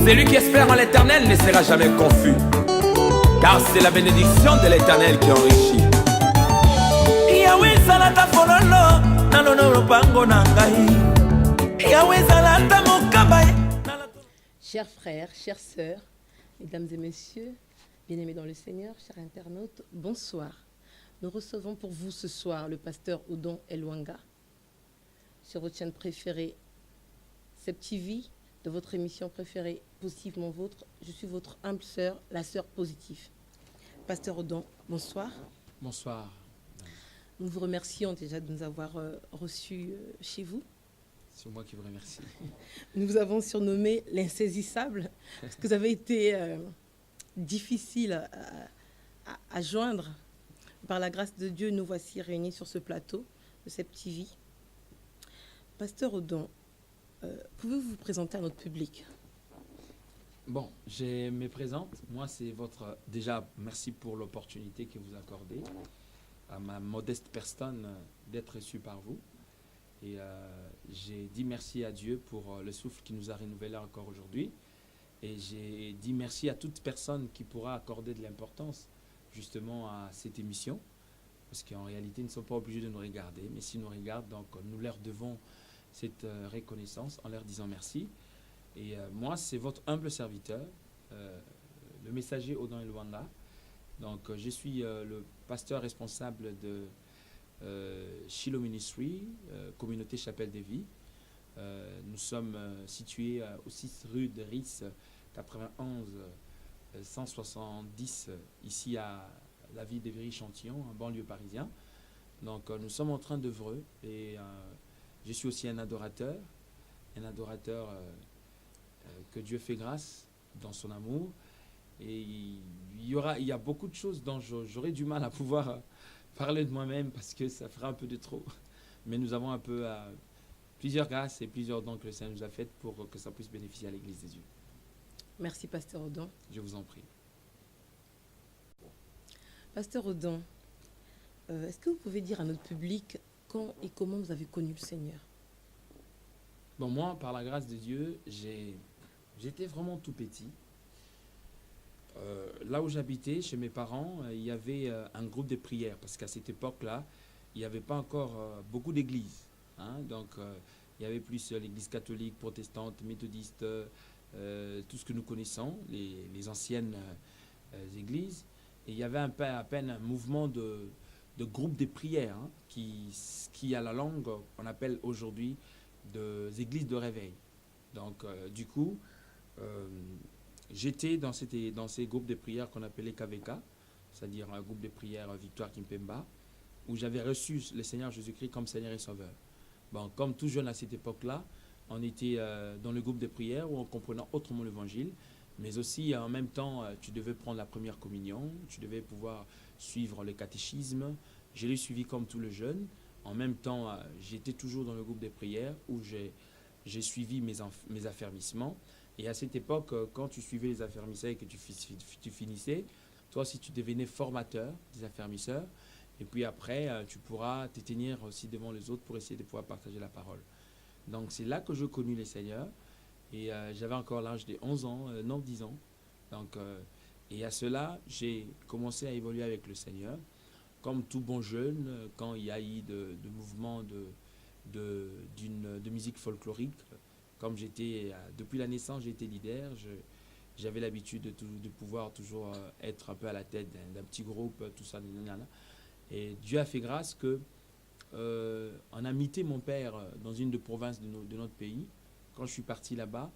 Celui qui espère en l'Éternel ne sera jamais confus, car c'est la bénédiction de l'Éternel qui enrichit. Yahweh salata fololo, nalono lopango nangai. Yahweh salata mokabaye. Chers frères, chères sœurs, mesdames et messieurs, bien-aimés dans le Seigneur, chers internautes, bonsoir. Nous recevons pour vous ce soir le pasteur Odon Elwanga sur votre chaîne préférée, SEPTV, de votre émission préférée, Positivement Vôtre. Je suis votre humble sœur, la sœur positive. Pasteur Odon, bonsoir. Bonsoir. Nous vous remercions déjà de nous avoir reçus chez vous. C'est moi qui vous remercie. Nous vous avons surnommé l'insaisissable, parce que vous avez été difficile à joindre. Par la grâce de Dieu, nous voici réunis sur ce plateau de SEPTV. Pasteur Odon, pouvez-vous vous présenter à notre public? Bon, je me présente. Moi, c'est votre... Déjà, merci pour l'opportunité que vous accordez à ma modeste personne d'être reçue par vous. Et j'ai dit merci à Dieu pour le souffle qui nous a renouvelé encore aujourd'hui. Et j'ai dit merci à toute personne qui pourra accorder de l'importance justement à cette émission. Parce qu'en réalité, ils ne sont pas obligés de nous regarder. Mais s'ils nous regardent, donc nous leur devons cette reconnaissance en leur disant merci. Et moi, c'est votre humble serviteur, le messager Odon Elwanga. Donc, je suis le pasteur responsable de Shiloh Ministry, communauté Chapelle des Vies. Nous sommes situés au 6 rue de Ris, 91 170, ici à la ville de Viry-Chantillon, en banlieue parisien. Donc, nous sommes en train d'œuvrer et je suis aussi un adorateur que Dieu fait grâce dans son amour. Et il y a beaucoup de choses dont j'aurais du mal à pouvoir parler de moi-même parce que ça fera un peu de trop. Mais nous avons un peu plusieurs grâces et plusieurs dons que le Seigneur nous a faites pour que ça puisse bénéficier à l'Église des Dieu. Merci, Pasteur Odon. Je vous en prie. Pasteur Odon, est-ce que vous pouvez dire à notre public quand et comment vous avez connu le Seigneur? Bon, moi, par la grâce de Dieu, j'étais vraiment tout petit. Là où j'habitais, chez mes parents, il y avait un groupe de prière, parce qu'à cette époque-là, il n'y avait pas encore beaucoup d'églises. Hein, donc, il y avait plus l'église catholique, protestante, méthodiste, tout ce que nous connaissons, les anciennes églises. Et il y avait à peine un mouvement de groupe de prière, hein, qui, à la langue, on appelle aujourd'hui des églises de réveil. Donc, du coup, j'étais dans ces groupes de prière qu'on appelait KVK, c'est-à-dire un groupe de prière Victoire Kimpemba, où j'avais reçu le Seigneur Jésus-Christ comme Seigneur et Sauveur. Bon, comme tout jeune à cette époque-là, on était dans le groupe de prière où on comprenait autrement l'Évangile, mais aussi en même temps, tu devais prendre la première communion, tu devais pouvoir suivre le catéchisme. Je l'ai suivi comme tous les jeunes. En même temps, j'étais toujours dans le groupe de prière où j'ai suivi mes affermissements. Et à cette époque, quand tu suivais les affermisseurs et que tu finissais, toi aussi tu devenais formateur des affermisseurs. Et puis après, tu pourras te tenir aussi devant les autres pour essayer de pouvoir partager la parole. Donc c'est là que je connus les Seigneurs. Et j'avais encore l'âge de 11 ans, 10 ans. Donc, et à cela, j'ai commencé à évoluer avec le Seigneur. Comme tout bon jeune, quand il y a eu de mouvements de musique folklorique, comme j'étais, depuis la naissance, j'ai été leader, j'avais l'habitude de pouvoir toujours être un peu à la tête d'un petit groupe, tout ça. Et Dieu a fait grâce que on a imité mon père dans une des provinces de notre pays. Quand je suis parti là-bas,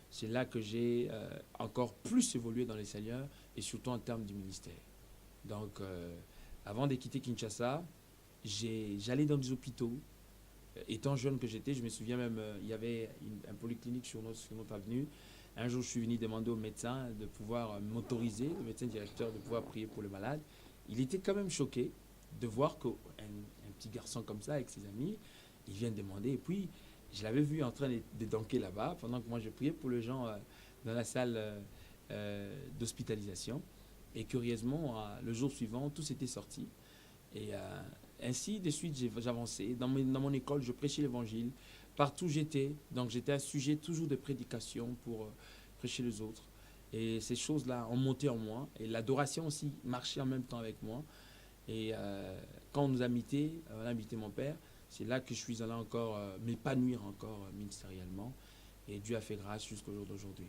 c'est là que j'ai encore plus évolué dans les Seigneurs et surtout en termes du ministère. Donc, avant de quitter Kinshasa, j'allais dans des hôpitaux. Étant jeune que j'étais, je me souviens même, il y avait un polyclinique sur notre avenue. Un jour, je suis venu demander au médecin de pouvoir m'autoriser, le médecin directeur, de pouvoir prier pour le malade. Il était quand même choqué de voir qu'un petit garçon comme ça, avec ses amis, il vient demander. Et puis, je l'avais vu en train de danker là-bas, pendant que moi, je priais pour les gens dans la salle d'hospitalisation. Et curieusement, le jour suivant, tout s'était sorti. Et ainsi, de suite, j'avançais. Dans mon école, je prêchais l'évangile. Partout où j'étais. Donc, j'étais un sujet toujours de prédication pour prêcher les autres. Et ces choses-là ont monté en moi. Et l'adoration aussi marchait en même temps avec moi. Et quand on nous a invité, on a invité mon père, c'est là que je suis allé encore m'épanouir encore ministériellement. Et Dieu a fait grâce jusqu'au jour d'aujourd'hui.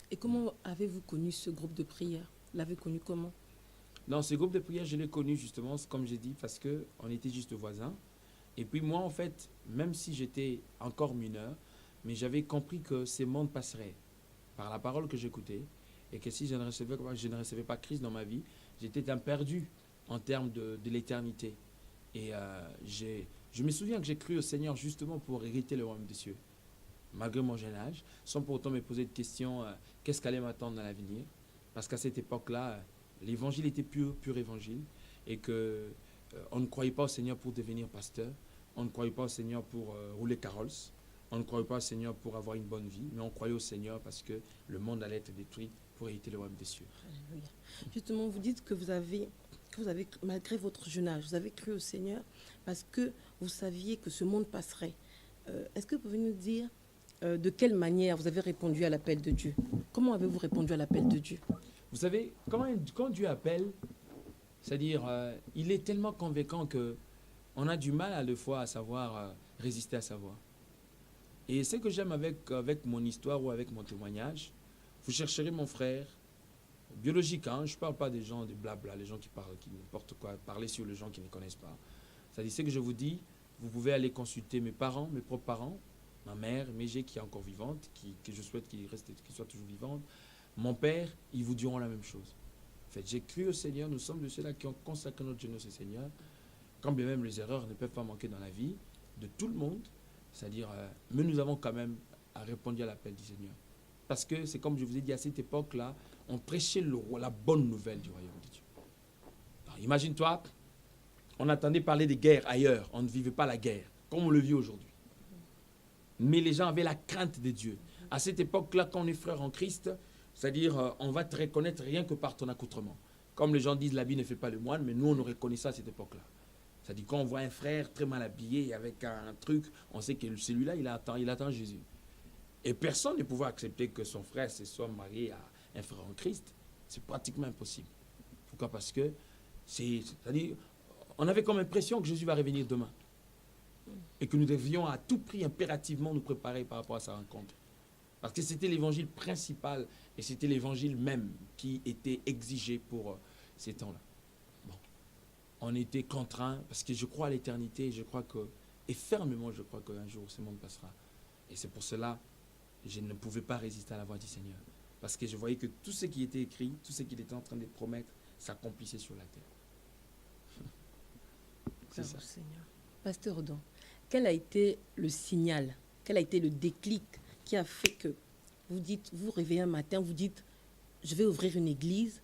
Et comment avez-vous connu ce groupe de prière? L'avez connu comment? Dans ce groupe de prière, je l'ai connu justement, comme j'ai dit, parce qu'on était juste voisins. Et puis moi, en fait, même si j'étais encore mineur, mais j'avais compris que ces mondes passeraient par la parole que j'écoutais, et que si je ne recevais pas Christ dans ma vie, j'étais un perdu en termes de l'éternité. Et je me souviens que j'ai cru au Seigneur justement pour hériter le royaume des cieux, malgré mon jeune âge, sans pour autant me poser de questions, qu'est-ce qu'allait m'attendre dans l'avenir. Parce qu'à cette époque-là, l'évangile était pur évangile, et que on ne croyait pas au Seigneur pour devenir pasteur, on ne croyait pas au Seigneur pour rouler carrosse, on ne croyait pas au Seigneur pour avoir une bonne vie, mais on croyait au Seigneur parce que le monde allait être détruit pour hériter le royaume des cieux. Alléluia. Justement, vous dites que vous avez, malgré votre jeune âge, vous avez cru au Seigneur parce que vous saviez que ce monde passerait. Est-ce que vous pouvez nous dire de quelle manière vous avez répondu à l'appel de Dieu? Comment avez-vous répondu à l'appel de Dieu? Vous savez, quand Dieu appelle, c'est-à-dire, il est tellement convaincant qu'on a du mal à la fois à savoir résister à sa voix. Et ce que j'aime avec mon histoire ou avec mon témoignage, vous chercherez mon frère, biologique, hein, je ne parle pas des gens, des blabla, les gens qui parlent, qui n'importe quoi, parler sur les gens qui ne connaissent pas. C'est-à-dire, ce que je vous dis, vous pouvez aller consulter mes parents, mes propres parents, ma mère, Mégé, qui est encore vivante, que je souhaite qu'il soit toujours vivante, mon père, ils vous diront la même chose. En fait, j'ai cru au Seigneur, nous sommes de ceux-là qui ont consacré notre jeunesse au Seigneur, quand bien même les erreurs ne peuvent pas manquer dans la vie de tout le monde, c'est-à-dire, mais nous avons quand même répondu à l'appel du Seigneur. Parce que c'est comme je vous ai dit, à cette époque-là, on prêchait la bonne nouvelle du royaume de Dieu. Alors, imagine-toi, on entendait parler des guerres ailleurs, on ne vivait pas la guerre, comme on le vit aujourd'hui. Mais les gens avaient la crainte de Dieu. À cette époque-là, quand on est frère en Christ, c'est-à-dire, on va te reconnaître rien que par ton accoutrement. Comme les gens disent, l'habit ne fait pas le moine, mais nous, on nous reconnaît ça à cette époque-là. C'est-à-dire, quand on voit un frère très mal habillé, avec un truc, on sait que celui-là, il attend Jésus. Et personne ne pouvait accepter que son frère se soit marié à un frère en Christ. C'est pratiquement impossible. Pourquoi? Parce que, c'est-à-dire, on avait comme impression que Jésus va revenir demain. Et que nous devions à tout prix impérativement nous préparer par rapport à sa rencontre. Parce que c'était l'évangile principal et c'était l'évangile même qui était exigé pour ces temps-là. Bon. On était contraints parce que je crois à l'éternité, je crois que, et fermement je crois qu'un jour ce monde passera. Et c'est pour cela que je ne pouvais pas résister à la voix du Seigneur. Parce que je voyais que tout ce qui était écrit, tout ce qu'il était en train de promettre, s'accomplissait sur la terre. C'est ça. Seigneur. Pasteur Odon, quel a été le signal, quel a été le déclic qui a fait que vous réveillez un matin, vous dites, je vais ouvrir une église,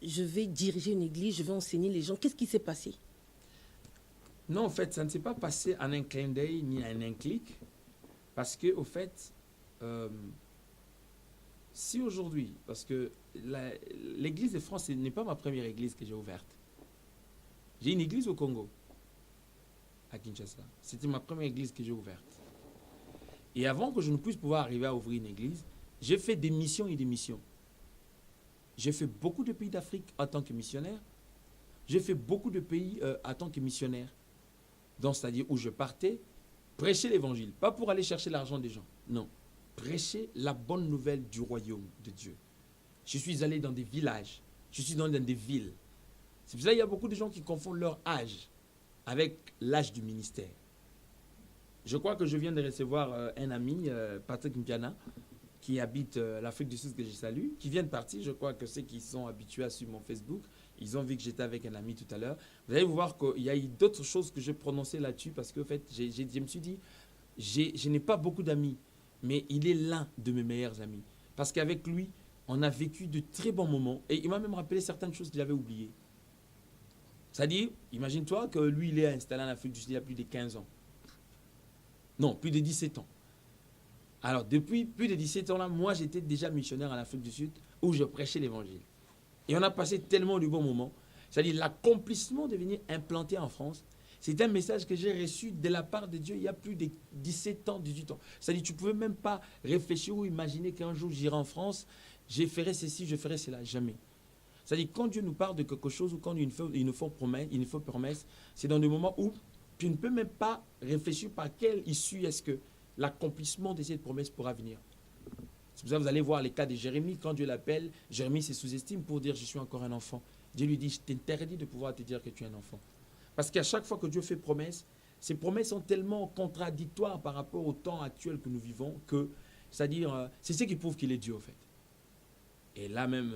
je vais diriger une église, je vais enseigner les gens. Qu'est-ce qui s'est passé? Non, en fait, ça ne s'est pas passé en un clin d'œil ni en un clic. Parce que, au fait, si aujourd'hui, parce que l'église de France n'est pas ma première église que j'ai ouverte. J'ai une église au Congo, à Kinshasa. C'était ma première église que j'ai ouverte. Et avant que je ne puisse pouvoir arriver à ouvrir une église, j'ai fait des missions et des missions. J'ai fait beaucoup de pays d'Afrique en tant que missionnaire. J'ai fait beaucoup de pays en tant que missionnaire. Donc, c'est-à-dire où je partais, prêcher l'évangile. Pas pour aller chercher l'argent des gens. Non. Prêcher la bonne nouvelle du royaume de Dieu. Je suis allé dans des villages. Je suis allé dans des villes. C'est pour ça qu'il y a beaucoup de gens qui confondent leur âge avec l'âge du ministère. Je crois que je viens de recevoir un ami, Patrick Mpiana, qui habite l'Afrique du Sud, que je salue, qui vient de partir. Je crois que ceux qui sont habitués à suivre mon Facebook, ils ont vu que j'étais avec un ami tout à l'heure. Vous allez voir qu'il y a eu d'autres choses que j'ai prononcées là-dessus, parce qu'en fait, je me suis dit, je n'ai pas beaucoup d'amis, mais il est l'un de mes meilleurs amis. Parce qu'avec lui, on a vécu de très bons moments, et il m'a même rappelé certaines choses que j'avais oubliées. C'est-à-dire, imagine-toi que lui, il est installé en Afrique du Sud il y a plus de 15 ans. Non, plus de 17 ans. Alors, depuis plus de 17 ans là, moi, j'étais déjà missionnaire en Afrique du Sud où je prêchais l'évangile. Et on a passé tellement de bons moments. C'est-à-dire, l'accomplissement de venir implanter en France, C'est un message que j'ai reçu de la part de Dieu il y a plus de 17 ans, 18 ans. C'est-à-dire, tu ne pouvais même pas réfléchir ou imaginer qu'un jour j'irai en France, je ferai ceci, je ferai cela. Jamais. C'est-à-dire, quand Dieu nous parle de quelque chose ou quand il nous faut promesse, c'est dans des moments où tu ne peux même pas réfléchir par quelle issue est-ce que l'accomplissement de cette promesse pourra venir. C'est pour ça que vous allez voir les cas de Jérémie. Quand Dieu l'appelle, Jérémie se sous-estime pour dire « je suis encore un enfant ». Dieu lui dit « je t'interdis de pouvoir te dire que tu es un enfant ». Parce qu'à chaque fois que Dieu fait promesse, ces promesses sont tellement contradictoires par rapport au temps actuel que nous vivons que, c'est-à-dire, c'est ce qui prouve qu'il est Dieu, en fait. Et là même,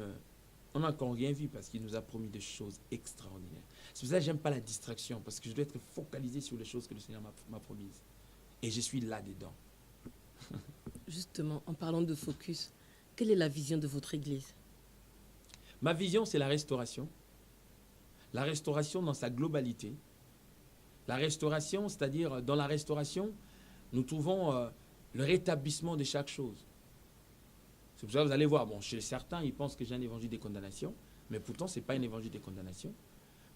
on n'a encore rien vu parce qu'il nous a promis des choses extraordinaires. C'est pour ça que je n'aime pas la distraction, parce que je dois être focalisé sur les choses que le Seigneur m'a promises. Et je suis là-dedans. Justement, en parlant de focus, quelle est la vision de votre Église? Ma vision, c'est la restauration. La restauration dans sa globalité. La restauration, c'est-à-dire, dans la restauration, nous trouvons le rétablissement de chaque chose. C'est pour ça que vous allez voir, bon, chez certains, ils pensent que j'ai un évangile des condamnations, mais pourtant, ce n'est pas un évangile des condamnations.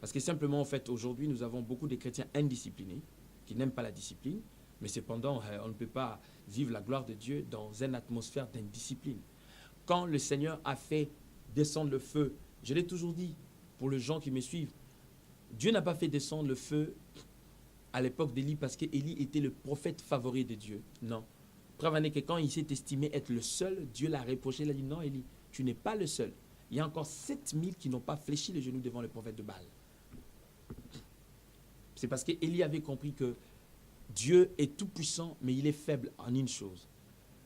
Parce que simplement, en fait, aujourd'hui, nous avons beaucoup de chrétiens indisciplinés, qui n'aiment pas la discipline, mais cependant, on ne peut pas vivre la gloire de Dieu dans une atmosphère d'indiscipline. Quand le Seigneur a fait descendre le feu, je l'ai toujours dit, pour les gens qui me suivent, Dieu n'a pas fait descendre le feu à l'époque d'Élie parce qu'Élie était le prophète favori de Dieu. Non. Preuve en est que quand il s'est estimé être le seul, Dieu l'a reproché. Il a dit non, Élie, tu n'es pas le seul. Il y a encore 7000 qui n'ont pas fléchi les genoux devant le prophète de Baal. C'est parce qu'Élie avait compris que Dieu est tout puissant, mais il est faible en une chose.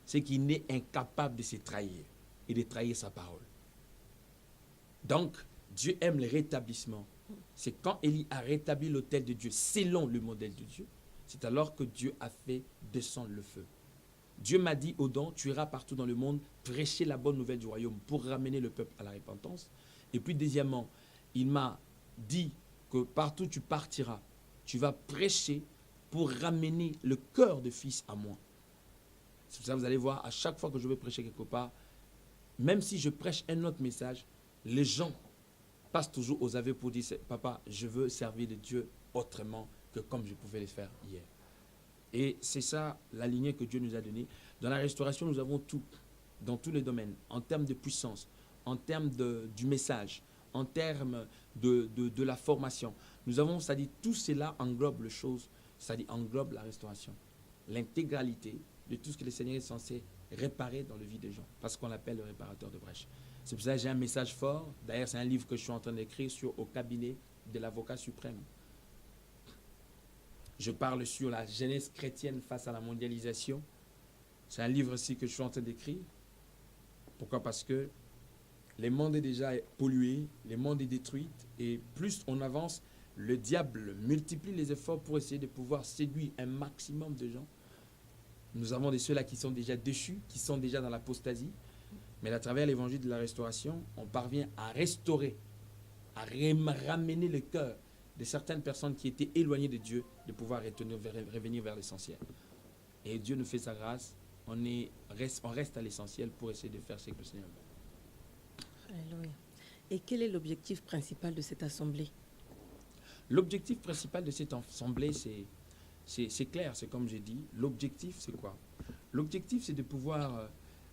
C'est qu'il est incapable de se trahir et de trahir sa parole. Donc, Dieu aime le rétablissement. C'est quand Élie a rétabli l'autel de Dieu selon le modèle de Dieu, c'est alors que Dieu a fait descendre le feu. Dieu m'a dit, Odon, tu iras partout dans le monde prêcher la bonne nouvelle du royaume pour ramener le peuple à la repentance. Et puis deuxièmement, il m'a dit que partout tu partiras, tu vas prêcher pour ramener le cœur de fils à moi. C'est pour ça que vous allez voir, à chaque fois que je vais prêcher quelque part, même si je prêche un autre message, les gens passent toujours aux aveux pour dire « Papa, je veux servir de Dieu autrement que comme je pouvais le faire hier. » Et c'est ça la lignée que Dieu nous a donnée. Dans la restauration, nous avons tout, dans tous les domaines, en termes de puissance, en termes du message, en termes de la formation. Nous avons, c'est-à-dire tout cela englobe les choses, c'est-à-dire englobe la restauration. L'intégralité de tout ce que le Seigneur est censé réparer dans la vie des gens, parce qu'on l'appelle le réparateur de brèches. C'est pour ça que j'ai un message fort. D'ailleurs, c'est un livre que je suis en train d'écrire au cabinet de l'avocat suprême. Je parle sur la jeunesse chrétienne face à la mondialisation. C'est un livre aussi que je suis en train d'écrire. Pourquoi? Parce que le monde est déjà pollué, le monde est détruit, et plus on avance, le diable multiplie les efforts pour essayer de pouvoir séduire un maximum de gens. Nous avons de ceux-là qui sont déjà déchus, qui sont déjà dans l'apostasie. Mais à travers l'évangile de la restauration, on parvient à restaurer, à ramener le cœur de certaines personnes qui étaient éloignées de Dieu, de pouvoir revenir vers l'essentiel. Et Dieu nous fait sa grâce, on reste à l'essentiel pour essayer de faire ce que le Seigneur veut. Alléluia. Et quel est l'objectif principal de cette assemblée? L'objectif principal de cette assemblée, c'est clair, c'est comme j'ai dit. L'objectif, c'est quoi? L'objectif, c'est de pouvoir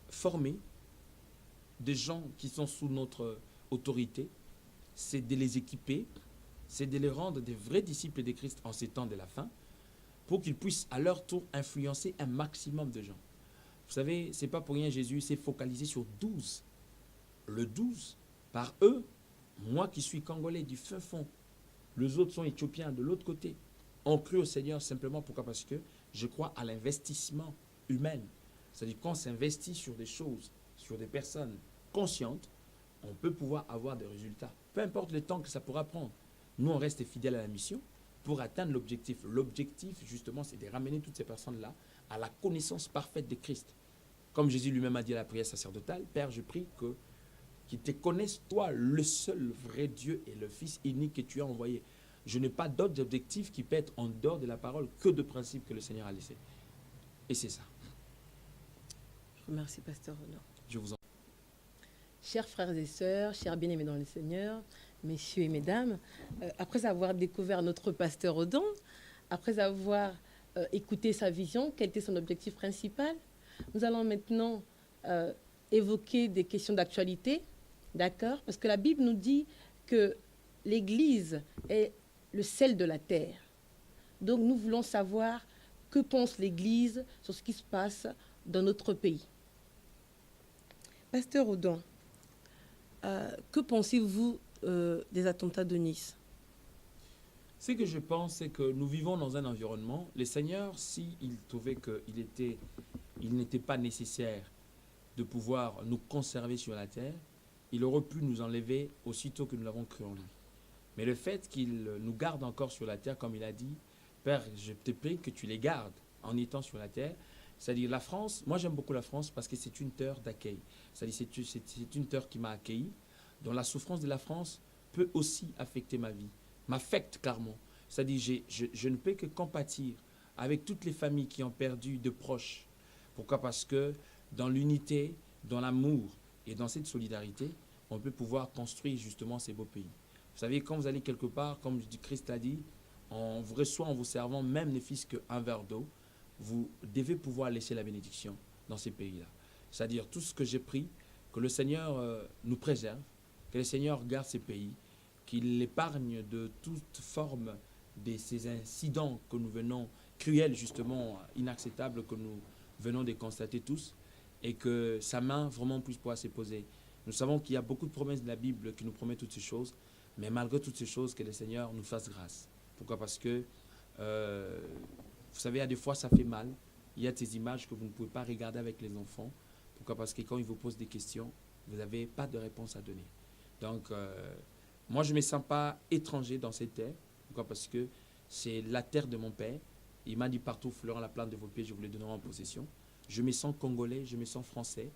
former des gens qui sont sous notre autorité, c'est de les équiper, c'est de les rendre des vrais disciples de Christ en ces temps de la fin, pour qu'ils puissent à leur tour influencer un maximum de gens. Vous savez, ce n'est pas pour rien Jésus s'est focalisé sur 12. Le 12, par eux, moi qui suis congolais du fin fond, les autres sont éthiopiens de l'autre côté, ont cru au Seigneur simplement pourquoi? Parce que je crois à l'investissement humain. C'est-à-dire qu'on s'investit sur des choses, sur des personnes conscientes, on peut pouvoir avoir des résultats. Peu importe le temps que ça pourra prendre. Nous, on reste fidèles à la mission pour atteindre l'objectif. L'objectif, justement, c'est de ramener toutes ces personnes-là à la connaissance parfaite de Christ. Comme Jésus lui-même a dit à la prière sacerdotale, « Père, je prie qu'ils te connaissent, toi, le seul vrai Dieu et le Fils unique que tu as envoyé. Je n'ai pas d'autres objectifs qui peuvent être en dehors de la parole que de principes que le Seigneur a laissés. » Et c'est ça. Je remercie Pasteur Renaud. Je vous en Chers frères et sœurs, chers bien-aimés dans le Seigneur, messieurs et mesdames, après avoir découvert notre pasteur Odon, après avoir écouté sa vision, quel était son objectif principal, nous allons maintenant évoquer des questions d'actualité, d'accord? Parce que la Bible nous dit que l'Église est le sel de la terre. Donc nous voulons savoir que pense l'Église sur ce qui se passe dans notre pays. Pasteur Odon, que pensez-vous des attentats de Nice? Ce que je pense, c'est que nous vivons dans un environnement. Le Seigneur, s'il trouvait qu'il n'était pas nécessaire de pouvoir nous conserver sur la terre, il aurait pu nous enlever aussitôt que nous l'avons cru en lui. Mais le fait qu'il nous garde encore sur la terre, comme il a dit, Père, je te prie que tu les gardes en étant sur la terre. C'est-à-dire la France, moi j'aime beaucoup la France parce que c'est une terre d'accueil. C'est-à-dire c'est une terre qui m'a accueilli, dont la souffrance de la France peut aussi affecter ma vie, m'affecte clairement. C'est-à-dire je ne peux que compatir avec toutes les familles qui ont perdu de proches. Pourquoi? Parce que dans l'unité, dans l'amour et dans cette solidarité, on peut pouvoir construire justement ces beaux pays. Vous savez, quand vous allez quelque part, comme Christ l'a dit, on vous reçoit en vous servant même ne fût-ce qu'un verre d'eau, vous devez pouvoir laisser la bénédiction dans ces pays-là. C'est-à-dire tout ce que j'ai pris, que le Seigneur nous préserve, que le Seigneur garde ces pays, qu'il l'épargne de toute forme de ces incidents que nous venons, cruels justement, inacceptables, que nous venons de constater tous, et que sa main vraiment puisse pouvoir se poser. Nous savons qu'il y a beaucoup de promesses de la Bible qui nous promettent toutes ces choses, mais malgré toutes ces choses, que le Seigneur nous fasse grâce. Pourquoi? Parce que, vous savez, il y a des fois, ça fait mal. Il y a ces images que vous ne pouvez pas regarder avec les enfants. Pourquoi? Parce que quand ils vous posent des questions, vous n'avez pas de réponse à donner. Donc, moi, je ne me sens pas étranger dans cette terre. Pourquoi? Parce que c'est la terre de mon père. Il m'a dit partout, fleurant la plante de vos pieds, je vous les donnerai en possession. Je me sens congolais, je me sens français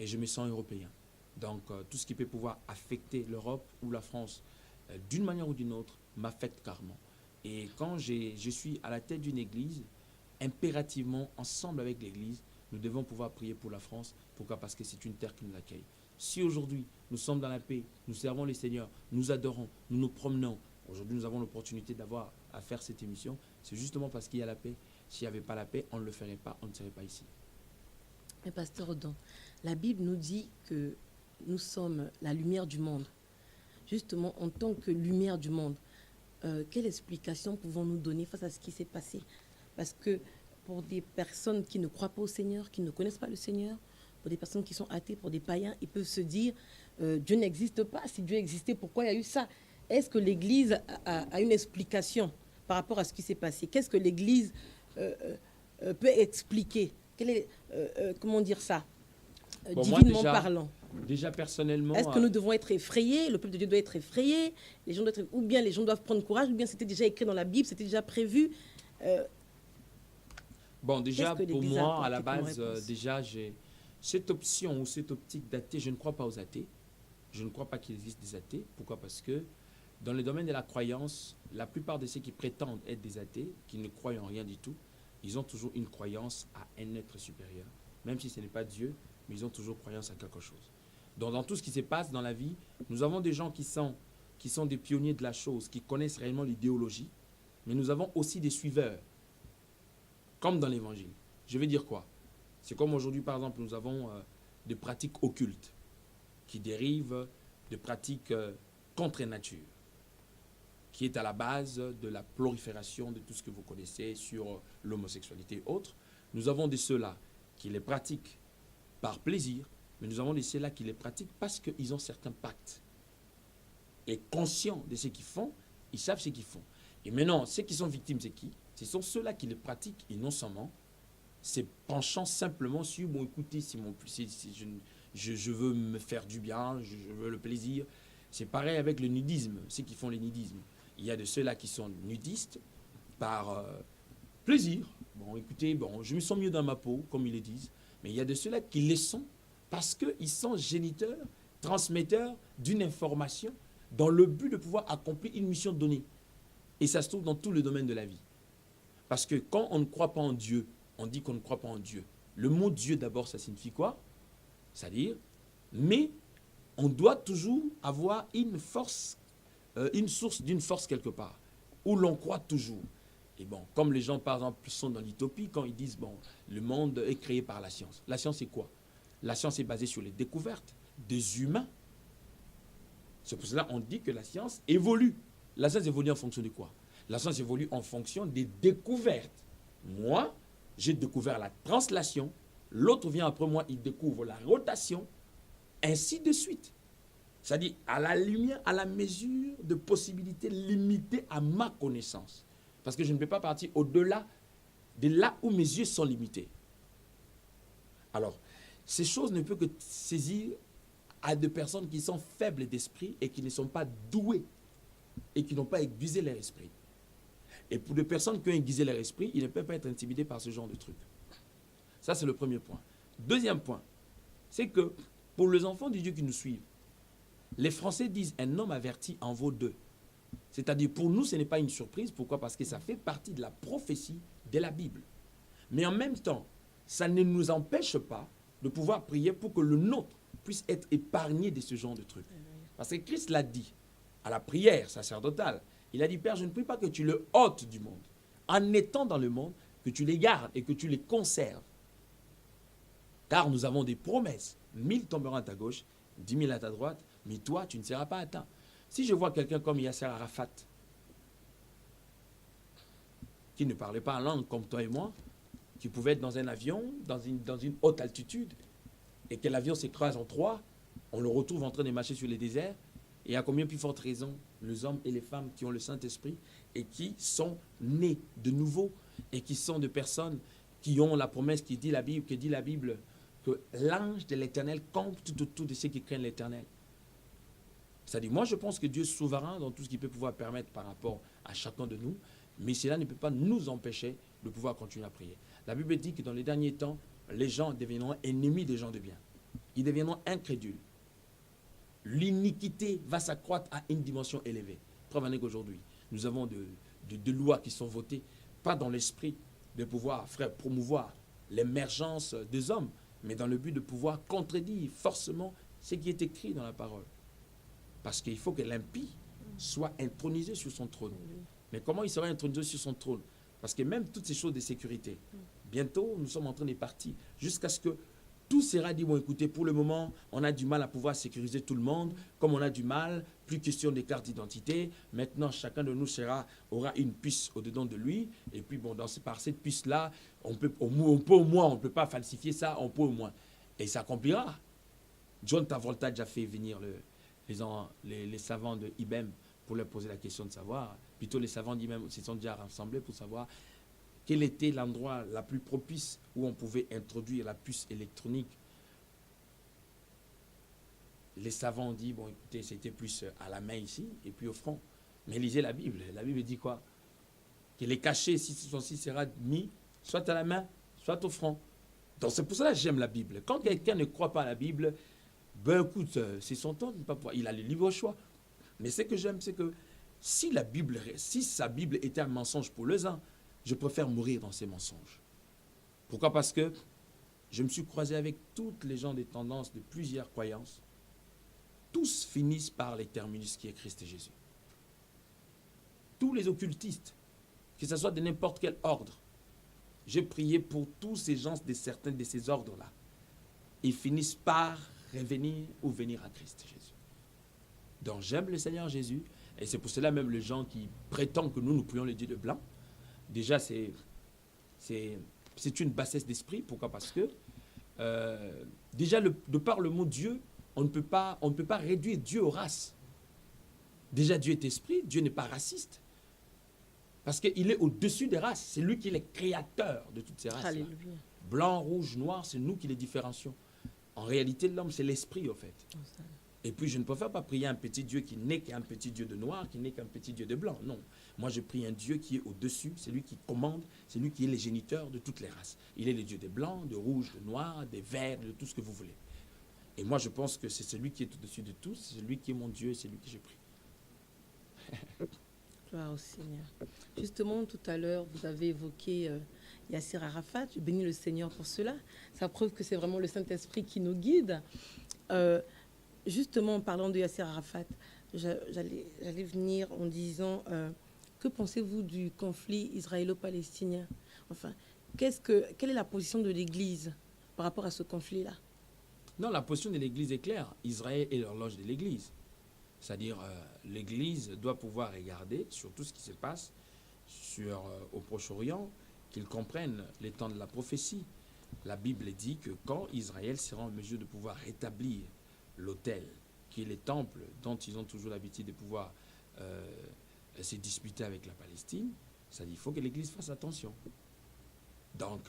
et je me sens européen. Donc, tout ce qui peut pouvoir affecter l'Europe ou la France d'une manière ou d'une autre m'affecte carrément. Et quand je suis à la tête d'une église, impérativement, ensemble avec l'église, nous devons pouvoir prier pour la France. Pourquoi? Parce que c'est une terre qui nous accueille. Si aujourd'hui, nous sommes dans la paix, nous servons les Seigneurs, nous adorons, nous nous promenons, aujourd'hui nous avons l'opportunité d'avoir à faire cette émission, c'est justement parce qu'il y a la paix. S'il n'y avait pas la paix, on ne le ferait pas, on ne serait pas ici. Mais Pasteur Odon, la Bible nous dit que nous sommes la lumière du monde. Justement, en tant que lumière du monde, quelle explication pouvons-nous donner face à ce qui s'est passé? Parce que pour des personnes qui ne croient pas au Seigneur, qui ne connaissent pas le Seigneur, pour des personnes qui sont athées, pour des païens, ils peuvent se dire Dieu n'existe pas. Si Dieu existait, pourquoi il y a eu ça? Est-ce que l'Église a une explication par rapport à ce qui s'est passé? Qu'est-ce que l'Église peut expliquer? Quel est, comment dire ça, bon, divinement moi, parlant? Déjà personnellement... Est-ce que nous devons être effrayés? Le peuple de Dieu doit être effrayé? Les gens doivent être, ou bien les gens doivent prendre courage, ou bien c'était déjà écrit dans la Bible, c'était déjà prévu? Bon, déjà, pour moi, à la base, déjà, j'ai cette option ou cette optique d'athée. Je ne crois pas aux athées. Je ne crois pas qu'il existe des athées. Pourquoi? Parce que dans le domaine de la croyance, la plupart de ceux qui prétendent être des athées, qui ne croient en rien du tout, ils ont toujours une croyance à un être supérieur. Même si ce n'est pas Dieu, mais ils ont toujours croyance à quelque chose. Donc, dans tout ce qui se passe dans la vie, nous avons des gens qui sont des pionniers de la chose, qui connaissent réellement l'idéologie, mais nous avons aussi des suiveurs, comme dans l'Évangile. Je veux dire quoi? C'est comme aujourd'hui, par exemple, nous avons des pratiques occultes qui dérivent de pratiques contre nature, qui est à la base de la prolifération de tout ce que vous connaissez sur l'homosexualité et autres. Nous avons de ceux-là qui les pratiquent par plaisir, mais nous avons de ceux-là qui les pratiquent parce qu'ils ont certains pactes. Et conscients de ce qu'ils font, ils savent ce qu'ils font. Et maintenant, ceux qui sont victimes, c'est qui? Ce sont ceux-là qui les pratiquent et non seulement se penchant simplement sur, bon, écoutez, si je veux me faire du bien, je veux le plaisir. C'est pareil avec le nudisme, ceux qui font le nudisme. Il y a de ceux-là qui sont nudistes par plaisir. Bon, écoutez, bon, je me sens mieux dans ma peau, comme ils le disent. Mais il y a de ceux-là qui le sont parce qu'ils sont géniteurs, transmetteurs d'une information dans le but de pouvoir accomplir une mission donnée. Et ça se trouve dans tout le domaine de la vie. Parce que quand on ne croit pas en Dieu, on dit qu'on ne croit pas en Dieu. Le mot Dieu, d'abord, ça signifie quoi? C'est-à-dire, mais on doit toujours avoir une force une source d'une force quelque part, où l'on croit toujours. Et bon, comme les gens, par exemple, sont dans l'utopie, quand ils disent, bon, le monde est créé par la science. La science, c'est quoi? La science est basée sur les découvertes des humains. C'est pour cela qu'on dit que la science évolue. La science évolue en fonction de quoi? La science évolue en fonction des découvertes. Moi, j'ai découvert la translation. L'autre vient après moi, il découvre la rotation, ainsi de suite. C'est-à-dire à la lumière, à la mesure de possibilités limitées à ma connaissance. Parce que je ne peux pas partir au-delà de là où mes yeux sont limités. Alors, ces choses ne peuvent que saisir à des personnes qui sont faibles d'esprit et qui ne sont pas douées et qui n'ont pas aiguisé leur esprit. Et pour des personnes qui ont aiguisé leur esprit, ils ne peuvent pas être intimidés par ce genre de trucs. Ça, c'est le premier point. Deuxième point, c'est que pour les enfants de Dieu qui nous suivent, les Français disent « un homme averti en vaut deux ». C'est-à-dire, pour nous, ce n'est pas une surprise. Pourquoi? Parce que ça fait partie de la prophétie de la Bible. Mais en même temps, ça ne nous empêche pas de pouvoir prier pour que le nôtre puisse être épargné de ce genre de trucs. Parce que Christ l'a dit à la prière sacerdotale. Il a dit, Père, je ne prie pas que tu le ôtes du monde. En étant dans le monde, que tu les gardes et que tu les conserves. Car nous avons des promesses. 1000 tomberont à ta gauche, 10 000 à ta droite, mais toi, tu ne seras pas atteint. Si je vois quelqu'un comme Yasser Arafat, qui ne parlait pas en langue comme toi et moi, qui pouvait être dans un avion, dans une haute altitude, et que l'avion s'écrase en trois, on le retrouve en train de marcher sur les déserts, et à combien plus forte raison les hommes et les femmes qui ont le Saint-Esprit et qui sont nés de nouveau et qui sont des personnes qui ont la promesse qui dit la Bible, que l'ange de l'Éternel campe tout autour de ceux qui craignent l'Éternel. C'est-à-dire, moi je pense que Dieu est souverain dans tout ce qu'il peut pouvoir permettre par rapport à chacun de nous, mais cela ne peut pas nous empêcher de pouvoir continuer à prier. La Bible dit que dans les derniers temps, les gens deviendront ennemis des gens de bien. Ils deviendront incrédules. L'iniquité va s'accroître à une dimension élevée. Preuve en est qu'aujourd'hui, nous avons de lois qui sont votées, pas dans l'esprit de pouvoir, frère, promouvoir l'émergence des hommes, mais dans le but de pouvoir contredire forcément ce qui est écrit dans la parole. Parce qu'il faut que l'impie soit intronisé sur son trône. Mais comment il sera intronisé sur son trône? Parce que même toutes ces choses de sécurité, bientôt, nous sommes en train de partir jusqu'à ce que tout sera dit, bon, écoutez, pour le moment, on a du mal à pouvoir sécuriser tout le monde. Comme on a du mal, plus question des cartes d'identité. Maintenant, chacun de nous aura une puce au-dedans de lui. Et puis, bon, par cette puce-là, on peut au moins, on ne peut pas falsifier ça, on peut au moins. Et ça accomplira. John Travolta a déjà fait venir les savants de IBM pour leur poser la question de savoir. Plutôt, les savants d'IBM se sont déjà rassemblés pour savoir quel était l'endroit la plus propice où on pouvait introduire la puce électronique. Les savants ont dit, bon, écoutez, c'était plus à la main ici et puis au front. Mais lisez la Bible. La Bible dit quoi? Que les cachets, si ceci sera mis, soit à la main, soit au front. Donc c'est pour ça que j'aime la Bible. Quand quelqu'un ne croit pas à la Bible, ben écoute, c'est son temps de ne pas pouvoir. Il a le libre choix. Mais ce que j'aime, c'est que si sa Bible était un mensonge pour les uns, je préfère mourir dans ces mensonges. Pourquoi? Parce que je me suis croisé avec toutes les gens des tendances de plusieurs croyances. Tous finissent par les terminus qui est Christ et Jésus. Tous les occultistes, que ce soit de n'importe quel ordre, j'ai prié pour tous ces gens de certains de ces ordres-là. Ils finissent par revenir ou venir à Christ et Jésus. Donc j'aime le Seigneur Jésus, et c'est pour cela même les gens qui prétendent que nous prions le Dieu de blanc. Déjà, c'est une bassesse d'esprit. Pourquoi? Parce que, déjà, de par le mot Dieu, on ne peut pas réduire Dieu aux races. Déjà, Dieu est esprit, Dieu n'est pas raciste. Parce qu'il est au-dessus des races. C'est lui qui est le créateur de toutes ces races. Blanc, rouge, noir, c'est nous qui les différencions. En réalité, l'homme, c'est l'esprit, au fait. Et puis, je ne préfère pas prier un petit Dieu qui n'est qu'un petit Dieu de noir, qui n'est qu'un petit Dieu de blanc. Non. Moi, je prie un Dieu qui est au-dessus, c'est lui qui commande, c'est lui qui est le géniteur de toutes les races. Il est le Dieu des blancs, de rouges, de noirs, des verts, de tout ce que vous voulez. Et moi, je pense que c'est celui qui est au-dessus de tous, c'est celui qui est mon Dieu et c'est lui que je prie. Gloire au Seigneur. Justement, tout à l'heure, vous avez évoqué Yasser Arafat. Je bénis le Seigneur pour cela. Ça prouve que c'est vraiment le Saint-Esprit qui nous guide. Justement, en parlant de Yasser Arafat, j'allais venir en disant, que pensez-vous du conflit israélo-palestinien? Enfin, quelle est la position de l'Église par rapport à ce conflit-là? Non, la position de l'Église est claire. Israël est l'horloge de l'Église. C'est-à-dire, l'Église doit pouvoir regarder sur tout ce qui se passe au Proche-Orient, qu'ils comprennent les temps de la prophétie. La Bible dit que quand Israël sera en mesure de pouvoir rétablir l'autel, qui est les temples dont ils ont toujours l'habitude de pouvoir se disputer avec la Palestine, c'est-à-dire qu'il faut que l'Église fasse attention. Donc,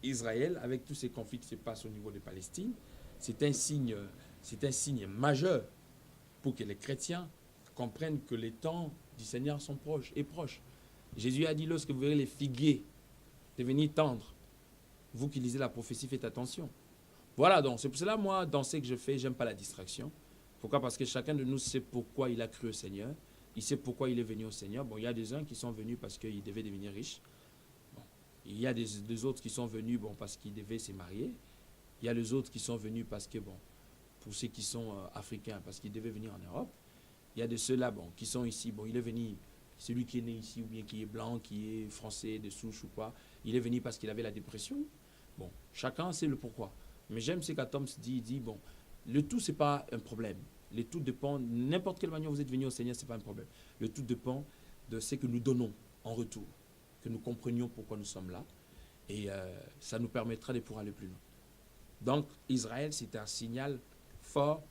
Israël, avec tous ces conflits qui se passent au niveau de Palestine, c'est un signe majeur pour que les chrétiens comprennent que les temps du Seigneur sont proches. Jésus a dit, lorsque vous verrez les figuiers devenir tendres, vous qui lisez la prophétie, faites attention. Voilà, donc c'est pour cela, moi, dans ce que je fais, j'aime pas la distraction. Pourquoi? Parce que chacun de nous sait pourquoi il a cru au Seigneur. Il sait pourquoi il est venu au Seigneur. Bon, il y a des uns qui sont venus parce qu'ils devaient devenir riches. Bon, il y a des autres qui sont venus parce qu'ils devaient se marier. Il y a les autres qui sont venus parce que, pour ceux qui sont africains, parce qu'ils devaient venir en Europe. Il y a de ceux-là, qui sont ici. Bon, il est venu, celui qui est né ici, ou bien qui est blanc, qui est français, de souche ou quoi. Il est venu parce qu'il avait la dépression. Bon, chacun sait le pourquoi. Mais j'aime ce qu'Atoms dit, le tout, c'est pas un problème. Le tout dépend, n'importe quelle manière vous êtes venu au Seigneur, c'est pas un problème. Le tout dépend de ce que nous donnons en retour, que nous comprenions pourquoi nous sommes là. Et ça nous permettra de pouvoir aller plus loin. Donc, Israël, c'est un signal fort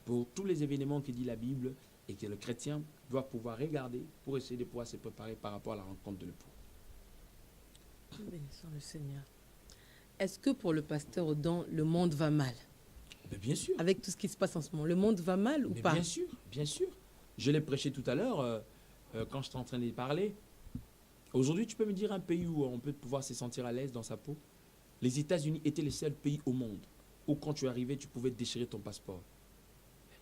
pour tous les événements que dit la Bible et que le chrétien doit pouvoir regarder pour essayer de pouvoir se préparer par rapport à la rencontre de l'époux. Bénissons le Seigneur. Est-ce que pour le pasteur Odon, le monde va mal? Mais bien sûr. Avec tout ce qui se passe en ce moment, le monde va mal ou pas? Bien sûr, bien sûr. Je l'ai prêché tout à l'heure quand j'étais en train de parler. Aujourd'hui, tu peux me dire un pays où on peut pouvoir se sentir à l'aise dans sa peau? Les États-Unis étaient le seul pays au monde où quand tu arrivais, tu pouvais déchirer ton passeport.